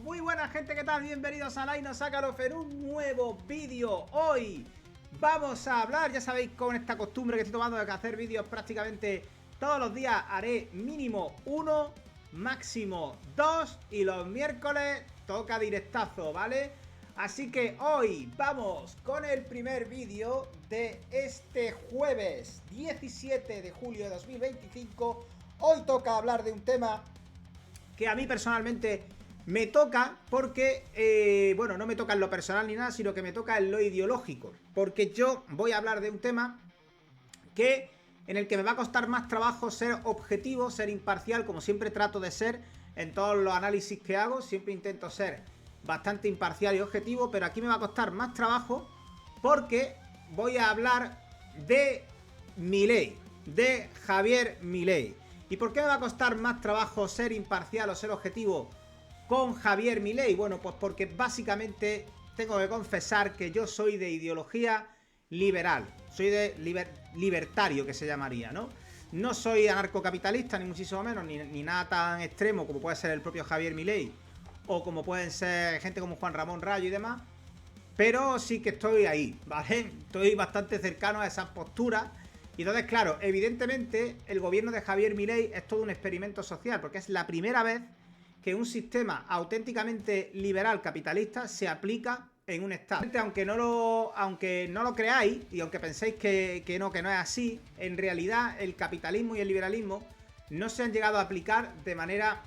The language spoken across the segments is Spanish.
Muy buena gente, ¿qué tal? Bienvenidos a Laino Sácalo en un nuevo vídeo. Hoy vamos a hablar, ya sabéis, con esta costumbre que estoy tomando de hacer vídeos prácticamente todos los días. Haré mínimo uno, máximo dos, y los miércoles toca directazo, ¿vale? Así que hoy vamos con el primer vídeo de este jueves 17 de julio de 2025. Hoy toca hablar de un tema que a mí personalmente me toca porque, bueno, no me toca en lo personal ni nada, sino que me toca en lo ideológico. Porque yo voy a hablar de un tema en el que me va a costar más trabajo ser objetivo, ser imparcial, como siempre trato de ser en todos los análisis que hago. Siempre intento ser bastante imparcial y objetivo, pero aquí me va a costar más trabajo porque voy a hablar de Milei, de Javier Milei. ¿Y por qué me va a costar más trabajo ser imparcial o ser objetivo con Javier Milei? Bueno, pues porque básicamente tengo que confesar que yo soy de ideología liberal. Soy de libertario, que se llamaría, ¿no? No soy anarcocapitalista, ni muchísimo menos, ni nada tan extremo como puede ser el propio Javier Milei, o como pueden ser gente como Juan Ramón Rayo y demás. Pero sí que estoy ahí, ¿vale? Estoy bastante cercano a esas posturas. Y entonces, claro, evidentemente el gobierno de Javier Milei es todo un experimento social, porque es la primera vez que un sistema auténticamente liberal capitalista se aplica en un estado. Aunque no lo creáis y aunque penséis que no es así, en realidad el capitalismo y el liberalismo no se han llegado a aplicar de manera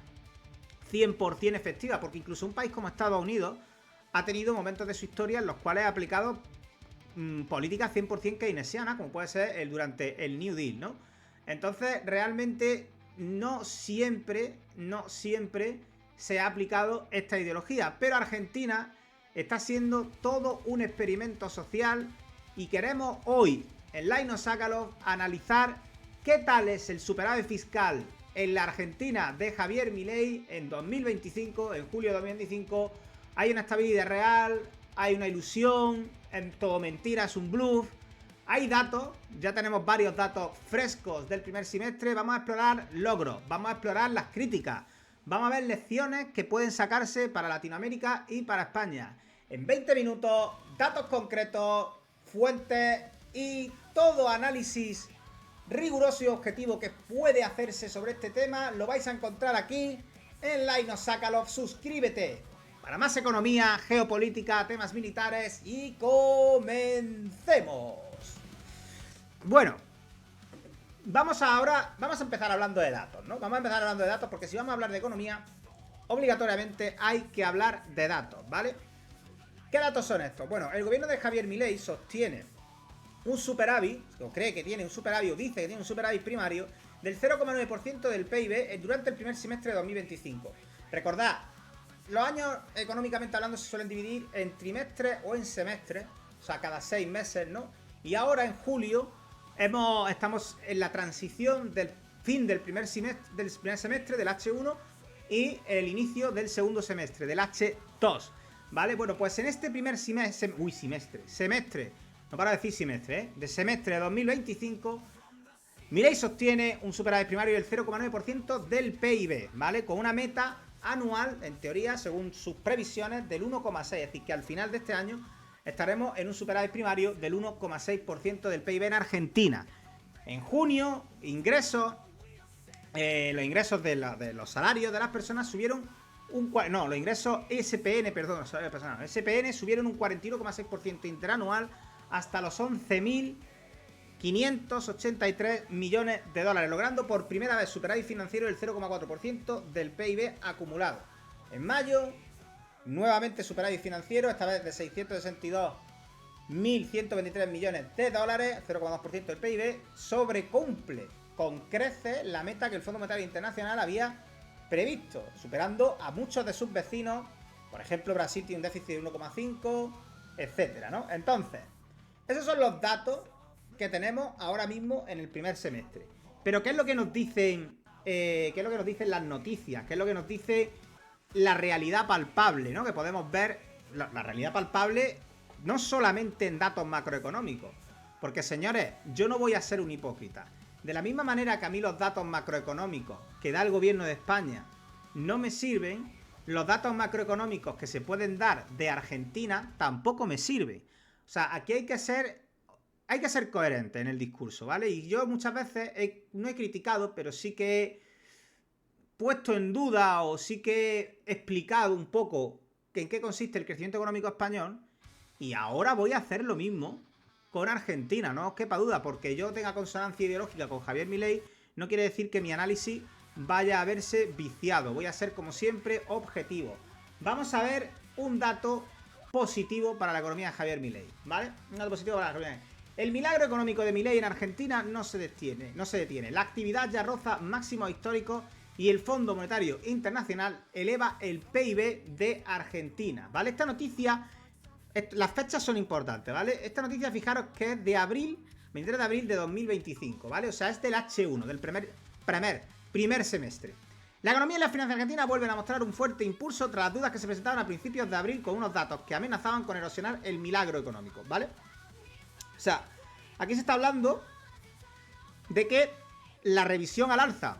100% efectiva, porque incluso un país como Estados Unidos ha tenido momentos de su historia en los cuales ha aplicado políticas 100% keynesianas, como puede ser durante el New Deal, ¿no? Entonces, realmente no siempre se ha aplicado esta ideología, pero Argentina está siendo todo un experimento social y queremos hoy en Laino Sácalo analizar qué tal es el superávit fiscal en la Argentina de Javier Milei en 2025, en julio de 2025. Hay una estabilidad real, hay una ilusión, todo mentira, es un bluff. Hay datos, ya tenemos varios datos frescos del primer semestre. Vamos a explorar logros, vamos a explorar las críticas, vamos a ver lecciones que pueden sacarse para Latinoamérica y para España. En 20 minutos, datos concretos, fuentes y todo análisis riguroso y objetivo que puede hacerse sobre este tema lo vais a encontrar aquí en Laino Sácalo. Suscríbete para más economía, geopolítica, temas militares y comencemos. Bueno, vamos a empezar hablando de datos, ¿no? Vamos a empezar hablando de datos porque si vamos a hablar de economía, obligatoriamente hay que hablar de datos, ¿vale? ¿Qué datos son estos? Bueno, el gobierno de Javier Milei sostiene un superávit, o cree que tiene un superávit, o dice que tiene un superávit primario del 0,9% del PIB durante el primer semestre de 2025. Recordad, los años económicamente hablando se suelen dividir en trimestres o en semestres, o sea, cada 6 meses, ¿no? Y ahora en julio estamos en la transición del fin del primer semestre del H1 y el inicio del segundo semestre, del H2, ¿vale? Bueno, pues en este primer semestre, no para decir semestre, de semestre de 2025, Milei sostiene un superávit primario del 0,9% del PIB, ¿vale? Con una meta anual, en teoría, según sus previsiones, del 1,6%. Es decir, que al final de este año estaremos en un superávit primario del 1,6% del PIB en Argentina. En junio, los ingresos de los salarios de las personas subieron los ingresos SPN, perdón, los salarios personales, SPN subieron un 41,6% interanual hasta los 11.583 millones de dólares, logrando por primera vez superávit financiero del 0,4% del PIB acumulado. En mayo, nuevamente superávit financiero, esta vez de 662.123 millones de dólares, 0,2% del PIB, sobrecumple con creces la meta que el Fondo Monetario Internacional había previsto, superando a muchos de sus vecinos. Por ejemplo, Brasil tiene un déficit de 1,5, etcétera, ¿no? Entonces, esos son los datos que tenemos ahora mismo en el primer semestre. Pero ¿qué es lo que nos dicen? ¿Qué es lo que nos dicen las noticias? ¿Qué es lo que nos dice la realidad palpable, ¿no? Que podemos ver la realidad palpable no solamente en datos macroeconómicos. Porque, señores, yo no voy a ser un hipócrita. De la misma manera que a mí los datos macroeconómicos que da el gobierno de España no me sirven, los datos macroeconómicos que se pueden dar de Argentina tampoco me sirven. O sea, aquí hay que ser coherente en el discurso, ¿vale? Y yo muchas veces no he criticado, pero sí que he puesto en duda o sí que he explicado un poco en qué consiste el crecimiento económico español, y ahora voy a hacer lo mismo con Argentina, no os quepa duda, porque yo tenga consonancia ideológica con Javier Milei no quiere decir que mi análisis vaya a verse viciado. Voy a ser, como siempre, objetivo. Vamos a ver un dato positivo para la economía de Javier Milei, ¿vale? Un dato positivo para la economía. El milagro económico de Milei en Argentina no se detiene. La actividad ya roza máximos históricos y el Fondo Monetario Internacional eleva el PIB de Argentina, ¿vale? Esta noticia, las fechas son importantes, ¿vale? Esta noticia, fijaros que es de abril, 23 de abril de 2025, ¿vale? O sea, es del H1, del primer semestre. La economía y las finanzas argentinas vuelven a mostrar un fuerte impulso tras las dudas que se presentaron a principios de abril con unos datos que amenazaban con erosionar el milagro económico, ¿vale? O sea, aquí se está hablando de que la revisión al alza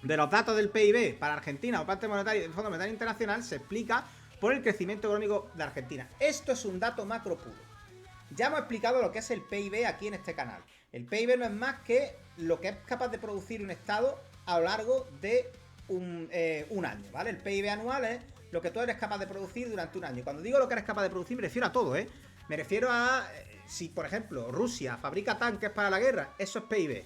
de los datos del PIB para Argentina por parte del Fondo Monetario Internacional se explica por el crecimiento económico de Argentina. Esto es un dato macro puro. Ya hemos explicado lo que es el PIB aquí en este canal. El PIB no es más que lo que es capaz de producir un Estado a lo largo de un año, ¿vale? El PIB anual es lo que tú eres capaz de producir durante un año. Cuando digo lo que eres capaz de producir me refiero a todo, ¿eh? Me refiero a, si por ejemplo Rusia fabrica tanques para la guerra, eso es PIB.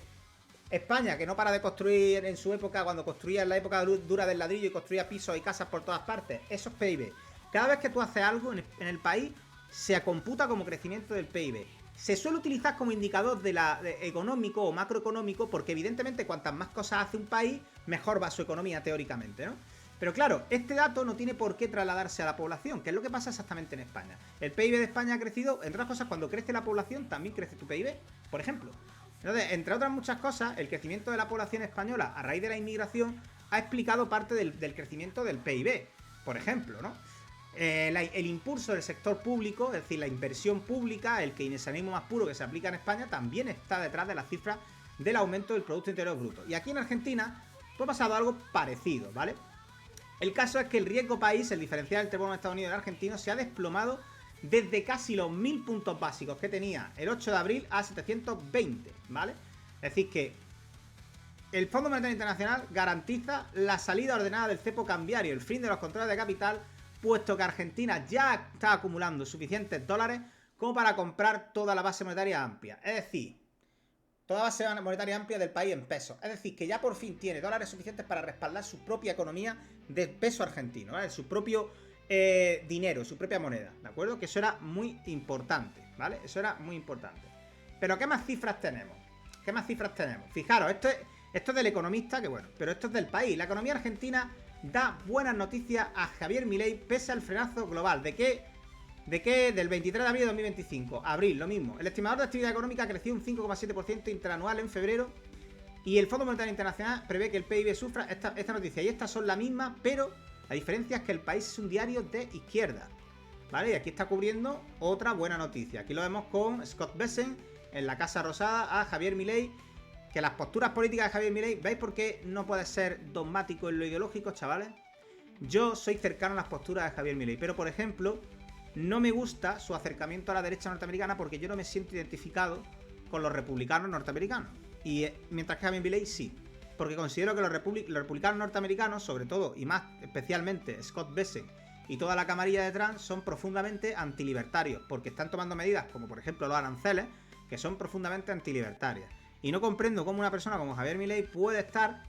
España, que no para de construir en su época, cuando construía en la época dura del ladrillo y construía pisos y casas por todas partes, eso es PIB. Cada vez que tú haces algo en el país, se computa como crecimiento del PIB. Se suele utilizar como indicador de económico o macroeconómico, porque evidentemente cuantas más cosas hace un país, mejor va su economía teóricamente, ¿no? Pero claro, este dato no tiene por qué trasladarse a la población, que es lo que pasa exactamente en España. El PIB de España ha crecido, entre otras cosas, cuando crece la población, también crece tu PIB, por ejemplo. Entonces, entre otras muchas cosas, el crecimiento de la población española a raíz de la inmigración ha explicado parte del crecimiento del PIB, por ejemplo, ¿no? El impulso del sector público, es decir, la inversión pública, el keynesianismo más puro que se aplica en España, también está detrás de las cifras del aumento del Producto Interior Bruto. Y aquí en Argentina, pues ha pasado algo parecido, ¿vale? El caso es que el riesgo país, el diferencial entre bono de Estados Unidos y el argentino, se ha desplomado desde casi los 1000 puntos básicos que tenía el 8 de abril a 720, ¿vale? Es decir que el Fondo Monetario Internacional garantiza la salida ordenada del cepo cambiario, el fin de los controles de capital, puesto que Argentina ya está acumulando suficientes dólares como para comprar toda la base monetaria amplia. Es decir, toda la base monetaria amplia del país en pesos. Es decir, que ya por fin tiene dólares suficientes para respaldar su propia economía de peso argentino, ¿vale? Su propio dinero, su propia moneda, ¿de acuerdo? Que eso era muy importante, ¿vale? Eso era muy importante. Pero ¿qué más cifras tenemos? ¿Qué más cifras tenemos? Fijaros, esto es del economista, que bueno, pero esto es del país. La economía argentina da buenas noticias a Javier Milei pese al frenazo global. ¿De qué? Del 23 de abril de 2025. Abril, lo mismo. El estimador de actividad económica creció un 5,7% interanual en febrero y el Fondo Monetario Internacional prevé que el PIB sufra esta noticia. Y estas son las mismas, pero la diferencia es que el país es un diario de izquierda, ¿vale? Y aquí está cubriendo otra buena noticia. Aquí lo vemos con Scott Bessent en la Casa Rosada a Javier Milei. Que las posturas políticas de Javier Milei, ¿veis por qué no puede ser dogmático en lo ideológico, chavales? Yo soy cercano a las posturas de Javier Milei, pero por ejemplo, no me gusta su acercamiento a la derecha norteamericana porque yo no me siento identificado con los republicanos norteamericanos. Y mientras que Javier Milei sí, porque considero que los republicanos norteamericanos, sobre todo y más especialmente Scott Bessent y toda la camarilla de Trump, son profundamente antilibertarios, porque están tomando medidas como por ejemplo los aranceles, que son profundamente antilibertarias. Y no comprendo cómo una persona como Javier Milei puede estar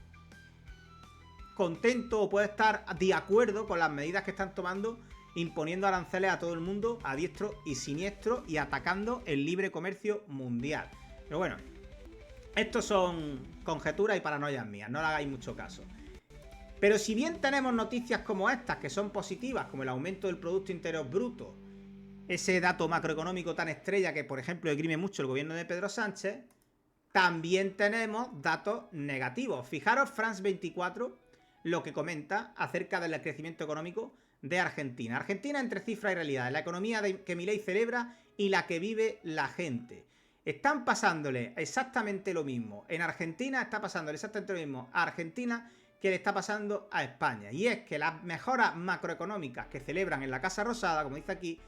contento o puede estar de acuerdo con las medidas que están tomando, imponiendo aranceles a todo el mundo, a diestro y siniestro, y atacando el libre comercio mundial. Pero bueno, estos son conjeturas y paranoias mías, no le hagáis mucho caso. Pero si bien tenemos noticias como estas, que son positivas, como el aumento del Producto Interior Bruto, ese dato macroeconómico tan estrella que, por ejemplo, deprime mucho el gobierno de Pedro Sánchez, también tenemos datos negativos. Fijaros, France 24, lo que comenta acerca del crecimiento económico de Argentina. Argentina entre cifras y realidades, la economía que Milei celebra y la que vive la gente. Están pasándole exactamente lo mismo. En Argentina está pasándole exactamente lo mismo a Argentina que le está pasando a España. Y es que las mejoras macroeconómicas que celebran en la Casa Rosada, como dice aquí,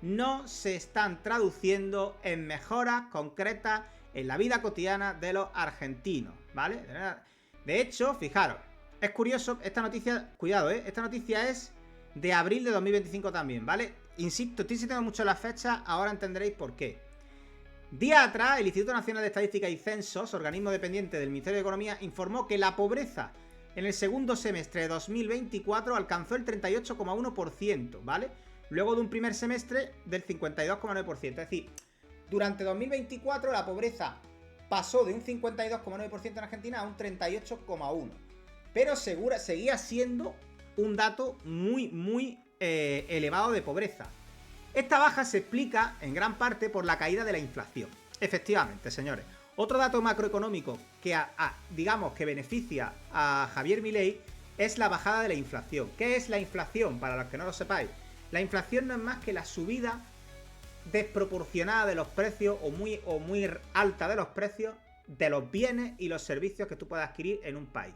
no se están traduciendo en mejoras concretas en la vida cotidiana de los argentinos, ¿vale? De hecho, fijaros, es curioso, esta noticia, cuidado, esta noticia es de abril de 2025 también, ¿vale? Insisto, estoy insistiendo mucho en las fechas, ahora entenderéis por qué. Días atrás, el Instituto Nacional de Estadística y Censos, organismo dependiente del Ministerio de Economía, informó que la pobreza en el segundo semestre de 2024 alcanzó el 38,1%, ¿vale? Luego de un primer semestre del 52,9%. Es decir, durante 2024 la pobreza pasó de un 52,9% en Argentina a un 38,1%. Pero seguía siendo un dato muy elevado de pobreza. Esta baja se explica en gran parte por la caída de la inflación. Efectivamente, señores. Otro dato macroeconómico que digamos que beneficia a Javier Milei es la bajada de la inflación. ¿Qué es la inflación? Para los que no lo sepáis. La inflación no es más que la subida desproporcionada de los precios o muy alta de los precios de los bienes y los servicios que tú puedas adquirir en un país.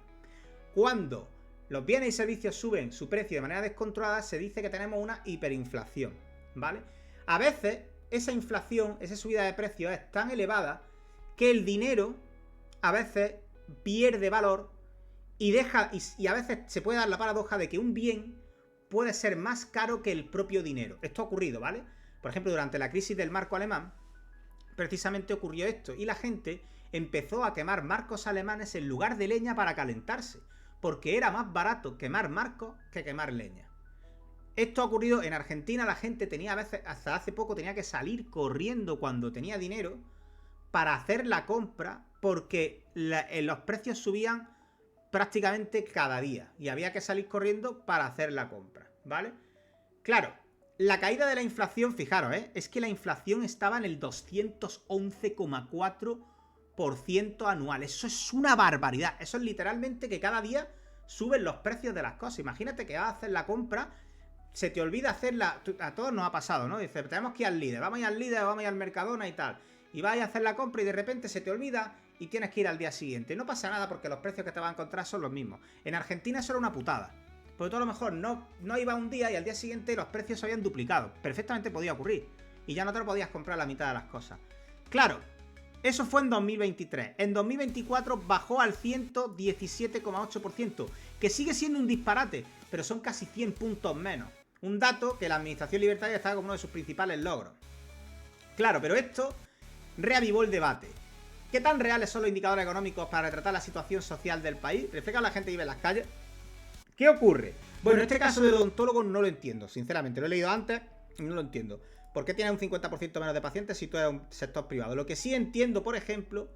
Cuando los bienes y servicios suben su precio de manera descontrolada, se dice que tenemos una hiperinflación, ¿vale? A veces esa inflación, esa subida de precios es tan elevada que el dinero a veces pierde valor y a veces se puede dar la paradoja de que un bien puede ser más caro que el propio dinero. Esto ha ocurrido, ¿vale? Por ejemplo, durante la crisis del marco alemán, precisamente ocurrió esto y la gente empezó a quemar marcos alemanes en lugar de leña para calentarse, porque era más barato quemar marcos que quemar leña. Esto ha ocurrido en Argentina, la gente tenía a veces, hasta hace poco, tenía que salir corriendo cuando tenía dinero para hacer la compra, porque los precios subían prácticamente cada día y había que salir corriendo para hacer la compra, ¿vale? Claro, la caída de la inflación, fijaros, es que la inflación estaba en el 211,4% anual. Eso es una barbaridad. Eso es literalmente que cada día suben los precios de las cosas. Imagínate que vas a hacer la compra, se te olvida hacerla. A todos nos ha pasado, ¿no? Dice, tenemos que ir al líder, vamos a ir al líder, vamos a ir al Mercadona y tal. Y vas a hacer la compra y de repente se te olvida y tienes que ir al día siguiente. No pasa nada porque los precios que te vas a encontrar son los mismos. En Argentina eso era una putada. Porque tú a lo mejor no iba un día y al día siguiente los precios se habían duplicado. Perfectamente podía ocurrir. Y ya no te lo podías comprar la mitad de las cosas. Claro, eso fue en 2023. En 2024 bajó al 117,8%. Que sigue siendo un disparate, pero son casi 100 puntos menos. Un dato que la administración libertaria estaba como uno de sus principales logros. Claro, pero esto reavivó el debate. ¿Qué tan reales son los indicadores económicos para retratar la situación social del país? ¿Reflejan a la gente que vive en las calles? ¿Qué ocurre? Bueno, en este caso del odontólogo no lo entiendo, sinceramente. Lo he leído antes y no lo entiendo. ¿Por qué tienes un 50% menos de pacientes si tú eres un sector privado? Lo que sí entiendo, por ejemplo,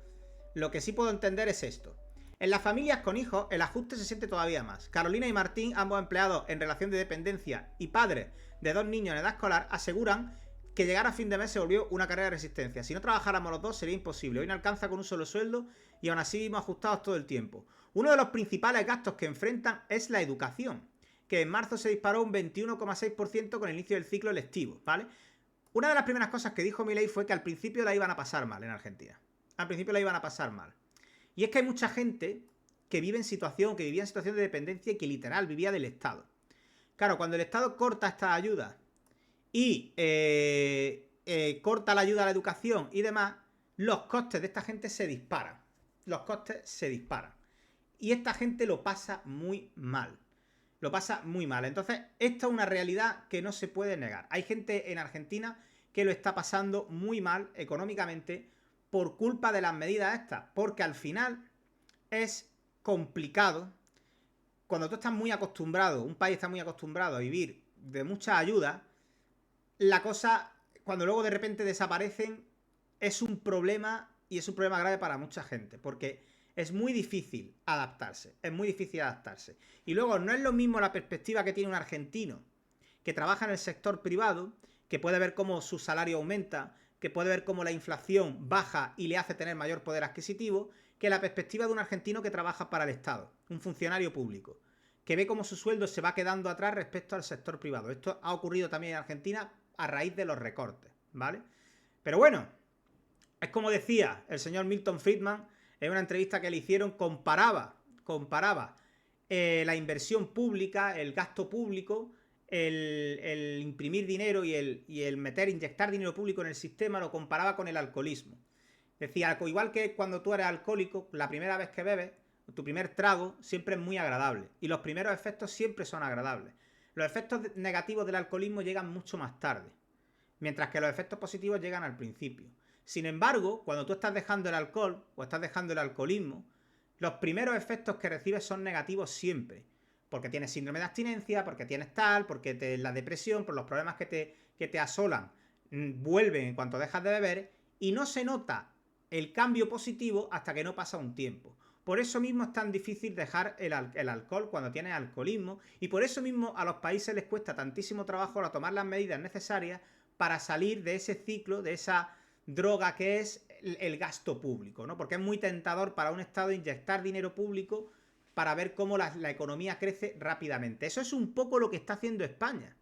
lo que sí puedo entender es esto. En las familias con hijos, el ajuste se siente todavía más. Carolina y Martín, ambos empleados en relación de dependencia y padres de 2 niños en edad escolar, aseguran que llegar a fin de mes se volvió una carrera de resistencia. Si no trabajáramos los dos sería imposible. Hoy no alcanza con un solo sueldo y aún así vivimos ajustados todo el tiempo. Uno de los principales gastos que enfrentan es la educación, que en marzo se disparó un 21,6% con el inicio del ciclo lectivo, ¿vale? Una de las primeras cosas que dijo Milei fue que al principio la iban a pasar mal en Argentina. Al principio la iban a pasar mal. Y es que hay mucha gente que vivía en situación de dependencia y que literal vivía del Estado. Claro, cuando el Estado corta estas ayudas y corta la ayuda a la educación y demás, los costes de esta gente se disparan. Los costes se disparan. Y esta gente lo pasa muy mal. Lo pasa muy mal. Entonces, esta es una realidad que no se puede negar. Hay gente en Argentina que lo está pasando muy mal económicamente por culpa de las medidas estas. Porque al final es complicado. Cuando tú estás muy acostumbrado, un país está muy acostumbrado a vivir de mucha ayuda, la cosa, cuando luego de repente desaparecen, es un problema y es un problema grave para mucha gente. Porque es muy difícil adaptarse. Es muy difícil adaptarse. Y luego no es lo mismo la perspectiva que tiene un argentino que trabaja en el sector privado, que puede ver cómo su salario aumenta, que puede ver cómo la inflación baja y le hace tener mayor poder adquisitivo, que la perspectiva de un argentino que trabaja para el Estado, un funcionario público, que ve cómo su sueldo se va quedando atrás respecto al sector privado. Esto ha ocurrido también en Argentina a raíz de los recortes, ¿vale? Pero bueno, es como decía el señor Milton Friedman en una entrevista que le hicieron, comparaba la inversión pública, el gasto público, el imprimir dinero y el inyectar dinero público en el sistema, lo comparaba con el alcoholismo. Decía, igual que cuando tú eres alcohólico, la primera vez que bebes, tu primer trago siempre es muy agradable. Y los primeros efectos siempre son agradables. Los efectos negativos del alcoholismo llegan mucho más tarde, mientras que los efectos positivos llegan al principio. Sin embargo, cuando tú estás dejando el alcohol o estás dejando el alcoholismo, los primeros efectos que recibes son negativos siempre. Porque tienes síndrome de abstinencia, porque tienes tal, porque la depresión, por los problemas que te asolan, vuelven en cuanto dejas de beber y no se nota el cambio positivo hasta que no pasa un tiempo. Por eso mismo es tan difícil dejar el alcohol cuando tienes alcoholismo y por eso mismo a los países les cuesta tantísimo trabajo tomar las medidas necesarias para salir de ese ciclo, de esa droga que es el gasto público, ¿no? Porque es muy tentador para un Estado inyectar dinero público para ver cómo la economía crece rápidamente. Eso es un poco lo que está haciendo España,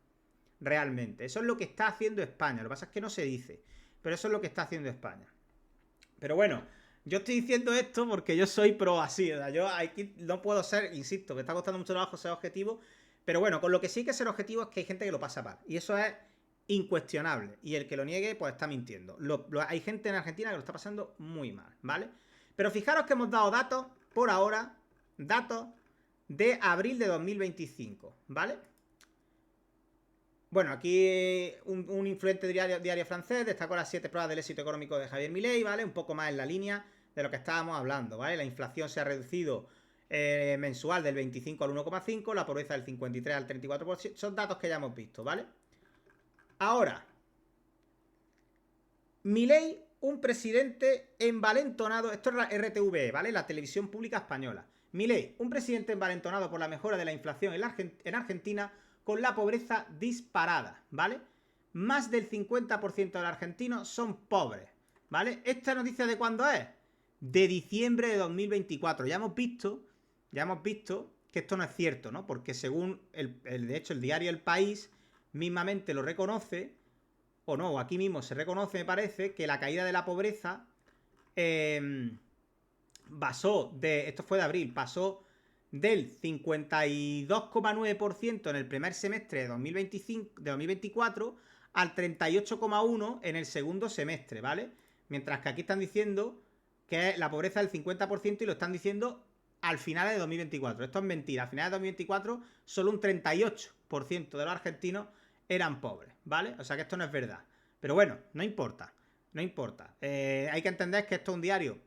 realmente. Eso es lo que está haciendo España. Lo que pasa es que no se dice, pero eso es lo que está haciendo España. Pero bueno, yo estoy diciendo esto porque yo soy pro así, ¿verdad? Yo aquí no puedo ser, insisto, me está costando mucho trabajo ser objetivo, pero bueno, con lo que sí hay que ser objetivo es que hay gente que lo pasa mal. Y eso es incuestionable. Y el que lo niegue, pues está mintiendo. Hay gente en Argentina que lo está pasando muy mal, ¿vale? Pero fijaros que hemos dado datos, por ahora, datos de abril de 2025, ¿vale? Bueno, aquí un influente diario francés destacó las 7 pruebas del éxito económico de Javier Milei, ¿vale? Un poco más en la línea de lo que estábamos hablando, ¿vale? La inflación se ha reducido mensual del 25 al 1,5, la pobreza del 53 al 34%. Son datos que ya hemos visto, ¿vale? Ahora, Milei, un presidente envalentonado, esto es la RTV, ¿vale? La televisión pública española. Milei, un presidente envalentonado por la mejora de la inflación en Argentina con la pobreza disparada, ¿vale? Más del 50% de los argentinos son pobres, ¿vale? ¿Esta noticia de cuándo es? De diciembre de 2024. Ya hemos visto que esto no es cierto, ¿no? Porque según, de hecho, el diario El País mismamente lo reconoce, o no, aquí mismo se reconoce, me parece, que la caída de la pobreza esto fue de abril, pasó del 52,9% en el primer semestre de 2024 al 38,1% en el segundo semestre, ¿vale? Mientras que aquí están diciendo que la pobreza es del 50% y lo están diciendo al final de 2024. Esto es mentira. Al final de 2024 solo un 38% de los argentinos eran pobres, ¿vale? O sea que esto no es verdad. Pero bueno, no importa. No importa. Hay que entender que esto es un diario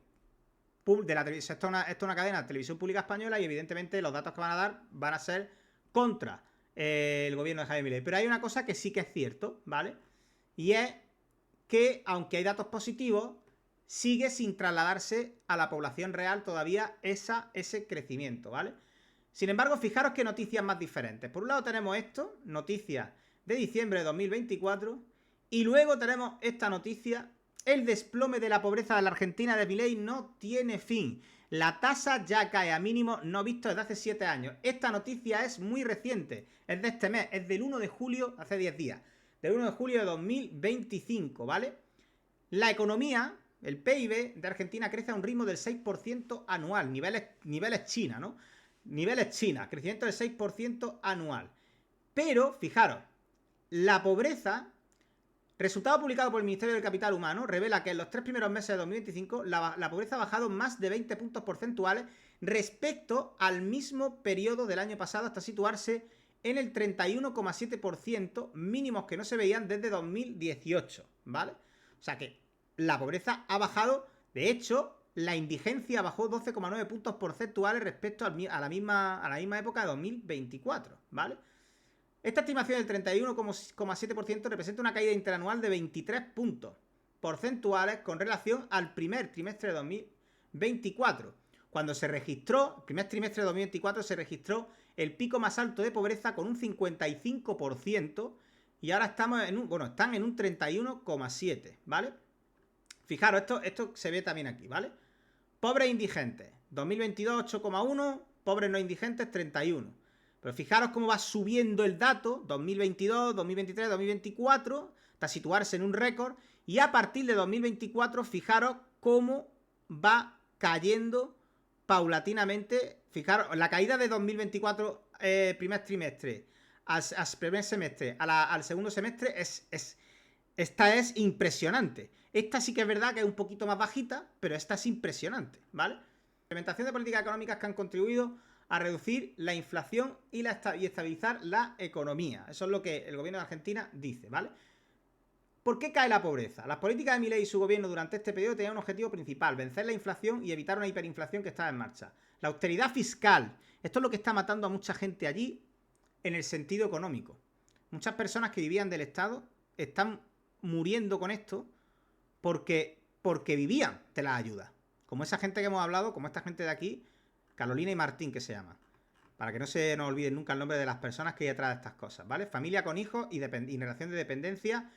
de la televisión. Esto es una cadena de televisión pública española y evidentemente los datos que van a dar van a ser contra el gobierno de Javier Milei. Pero hay una cosa que sí que es cierto, ¿vale? Y es que, aunque hay datos positivos, sigue sin trasladarse a la población real todavía ese crecimiento, ¿vale? Sin embargo, fijaros qué noticias más diferentes. Por un lado tenemos esto, noticias de diciembre de 2024, y luego tenemos esta noticia: el desplome de la pobreza de la Argentina de Milei no tiene fin. La tasa ya cae a mínimos no vistos desde hace 7 años. Esta noticia es muy reciente, es de este mes, es del 1 de julio, hace 10 días, del 1 de julio de 2025, ¿vale? La economía, el PIB de Argentina crece a un ritmo del 6% anual, niveles China, ¿no? Niveles China, crecimiento del 6% anual. Pero, fijaros, la pobreza, resultado publicado por el Ministerio del Capital Humano, revela que en los 3 primeros meses de 2025 la pobreza ha bajado más de 20 puntos porcentuales respecto al mismo periodo del año pasado, hasta situarse en el 31,7%, mínimos que no se veían desde 2018, ¿vale? O sea que la pobreza ha bajado. De hecho, la indigencia bajó 12,9 puntos porcentuales respecto a la misma época de 2024, ¿vale? Esta estimación del 31,7% representa una caída interanual de 23 puntos porcentuales con relación al primer trimestre de 2024, cuando se registró, el primer trimestre de 2024 se registró el pico más alto de pobreza con un 55%, y ahora están en un 31,7%, ¿vale? Fijaros, esto se ve también aquí, ¿vale? Pobres indigentes, 2022 8,1, pobres no indigentes 31. Pero fijaros cómo va subiendo el dato, 2022, 2023, 2024, hasta situarse en un récord, y a partir de 2024, fijaros cómo va cayendo paulatinamente. Fijaros, la caída de 2024, primer trimestre, al primer semestre, al segundo semestre, esta es impresionante. Esta sí que es verdad que es un poquito más bajita, pero esta es impresionante, ¿vale? Implementación de políticas económicas que han contribuido a reducir la inflación y estabilizar la economía. Eso es lo que el gobierno de Argentina dice, ¿vale? ¿Por qué cae la pobreza? Las políticas de Milei y su gobierno durante este periodo tenían un objetivo principal: vencer la inflación y evitar una hiperinflación que estaba en marcha. La austeridad fiscal. Esto es lo que está matando a mucha gente allí en el sentido económico. Muchas personas que vivían del Estado están muriendo con esto porque vivían de las ayudas. Como esa gente que hemos hablado, como esta gente de aquí, Carolina y Martín, que se llama. Para que no se nos olviden nunca el nombre de las personas que hay detrás de estas cosas, ¿vale? Familia con hijos y relación de dependencia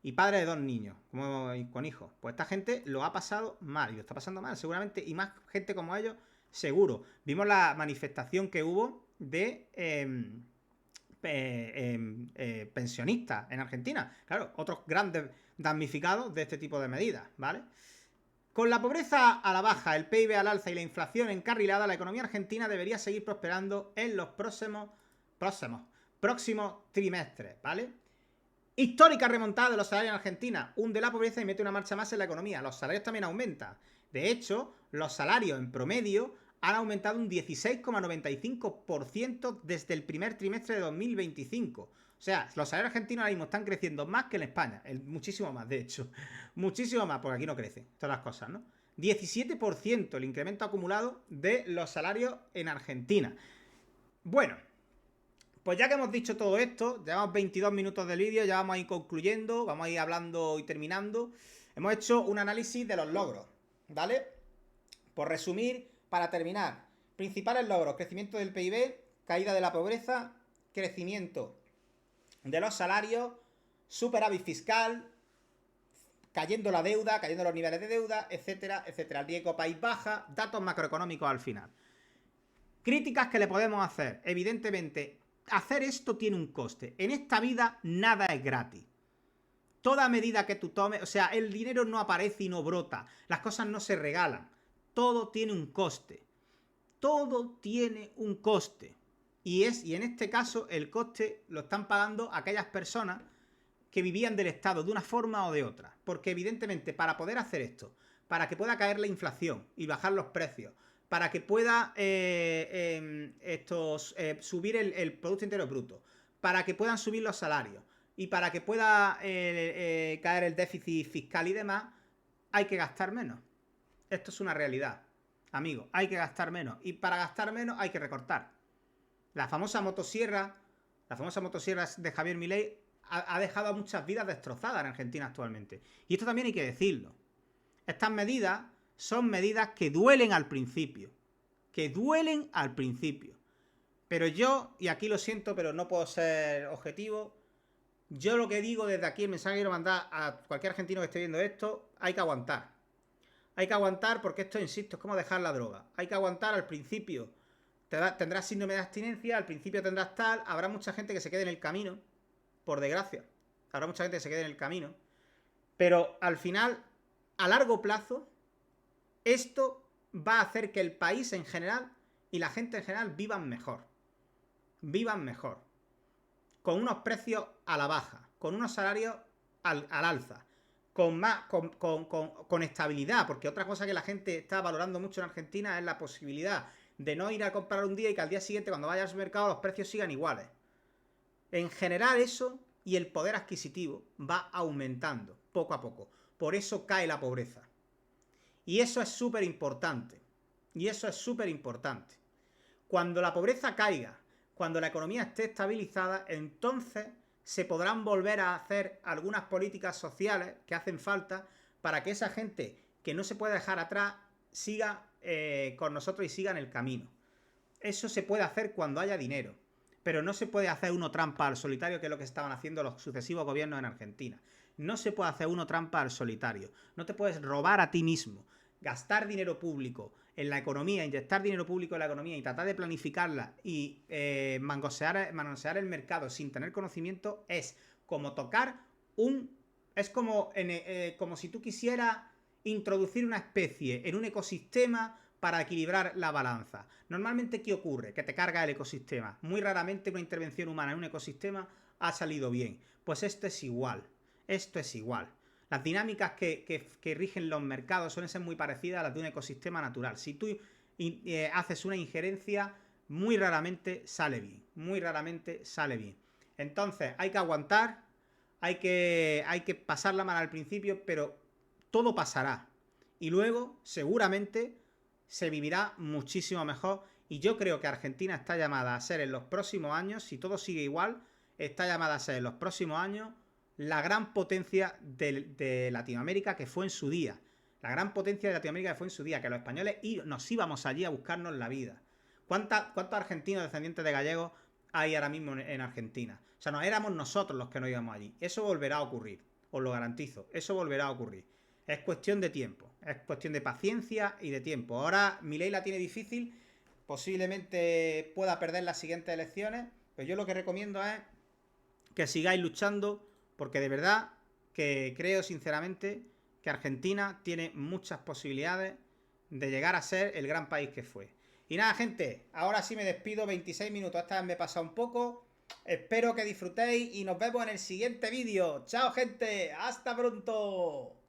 y padre de 2 niños, como con hijos. Pues esta gente lo ha pasado mal, y lo está pasando mal, seguramente, y más gente como ellos, seguro. Vimos la manifestación que hubo de pensionistas en Argentina. Claro, otros grandes damnificados de este tipo de medidas, ¿vale? Con la pobreza a la baja, el PIB al alza y la inflación encarrilada, la economía argentina debería seguir prosperando en los próximos trimestres, ¿vale? Histórica remontada de los salarios en Argentina. Hunde la pobreza y mete una marcha más en la economía. Los salarios también aumentan. De hecho, los salarios en promedio han aumentado un 16,95% desde el primer trimestre de 2025. O sea, los salarios argentinos ahora mismo están creciendo más que en España. Muchísimo más, de hecho. Muchísimo más, porque aquí no crecen todas las cosas, ¿no? 17% el incremento acumulado de los salarios en Argentina. Bueno, pues ya que hemos dicho todo esto, llevamos 22 minutos del vídeo, ya vamos a ir concluyendo, vamos a ir hablando y terminando. Hemos hecho un análisis de los logros, ¿vale? Por resumir, para terminar, principales logros: crecimiento del PIB, caída de la pobreza, crecimiento de los salarios, superávit fiscal, cayendo la deuda, cayendo los niveles de deuda, etcétera, etcétera. El riesgo país baja, datos macroeconómicos al final. Críticas que le podemos hacer. Evidentemente, hacer esto tiene un coste. En esta vida nada es gratis. Toda medida que tú tomes, o sea, el dinero no aparece y no brota. Las cosas no se regalan. Todo tiene un coste. Todo tiene un coste. Y en este caso el coste lo están pagando aquellas personas que vivían del Estado de una forma o de otra. Porque evidentemente para poder hacer esto, para que pueda caer la inflación y bajar los precios, para que pueda subir el Producto Interior Bruto, para que puedan subir los salarios y para que pueda caer el déficit fiscal y demás, hay que gastar menos. Esto es una realidad, amigos, hay que gastar menos. Y para gastar menos hay que recortar. La famosa motosierra de Javier Milei ha dejado a muchas vidas destrozadas en Argentina actualmente. Y esto también hay que decirlo. Estas medidas son medidas que duelen al principio. Pero yo, y aquí lo siento, pero no puedo ser objetivo, yo lo que digo desde aquí, el mensaje que quiero mandar a cualquier argentino que esté viendo esto: hay que aguantar. Hay que aguantar porque esto, insisto, es como dejar la droga. Hay que aguantar al principio. Tendrás síndrome de abstinencia, al principio tendrás tal, habrá mucha gente que se quede en el camino, por desgracia. Habrá mucha gente que se quede en el camino. Pero al final, a largo plazo, esto va a hacer que el país en general y la gente en general vivan mejor. Vivan mejor. Con unos precios a la baja, con unos salarios al alza, con estabilidad, porque otra cosa que la gente está valorando mucho en Argentina es la posibilidad de no ir a comprar un día y que al día siguiente, cuando vaya al supermercado, los precios sigan iguales. En general eso y el poder adquisitivo va aumentando poco a poco. Por eso cae la pobreza. Y eso es súper importante. Cuando la pobreza caiga, cuando la economía esté estabilizada, entonces se podrán volver a hacer algunas políticas sociales que hacen falta para que esa gente que no se puede dejar atrás siga con nosotros y siga en el camino. Eso se puede hacer cuando haya dinero, pero no se puede hacer uno trampa al solitario, que es lo que estaban haciendo los sucesivos gobiernos en Argentina. No se puede hacer uno trampa al solitario. No te puedes robar a ti mismo. Gastar dinero público en la economía, inyectar dinero público en la economía y tratar de planificarla y manosear el mercado sin tener conocimiento es como tocar es como si tú quisieras introducir una especie en un ecosistema para equilibrar la balanza. Normalmente, ¿qué ocurre? Que te carga el ecosistema. Muy raramente una intervención humana en un ecosistema ha salido bien. Pues esto es igual. Esto es igual. Las dinámicas que rigen los mercados suelen ser muy parecidas a las de un ecosistema natural. Si tú haces una injerencia, muy raramente sale bien. Muy raramente sale bien. Entonces, hay que aguantar, hay que pasarla mal al principio, pero todo pasará. Y luego, seguramente, se vivirá muchísimo mejor. Y yo creo que Argentina está llamada a ser en los próximos años, si todo sigue igual, está llamada a ser en los próximos años la gran potencia de Latinoamérica que fue en su día. La gran potencia de Latinoamérica que fue en su día, que los españoles nos íbamos allí a buscarnos la vida. ¿Cuántos argentinos descendientes de gallegos hay ahora mismo en Argentina? O sea, no éramos nosotros los que no íbamos allí. Eso volverá a ocurrir, os lo garantizo. Eso volverá a ocurrir. Es cuestión de tiempo, es cuestión de paciencia y de tiempo. Ahora Milei la tiene difícil, posiblemente pueda perder las siguientes elecciones, pero yo lo que recomiendo es que sigáis luchando, porque de verdad que creo sinceramente que Argentina tiene muchas posibilidades de llegar a ser el gran país que fue. Y nada, gente, ahora sí me despido, 26 minutos, esta vez me he pasado un poco. Espero que disfrutéis y nos vemos en el siguiente vídeo. ¡Chao, gente! ¡Hasta pronto!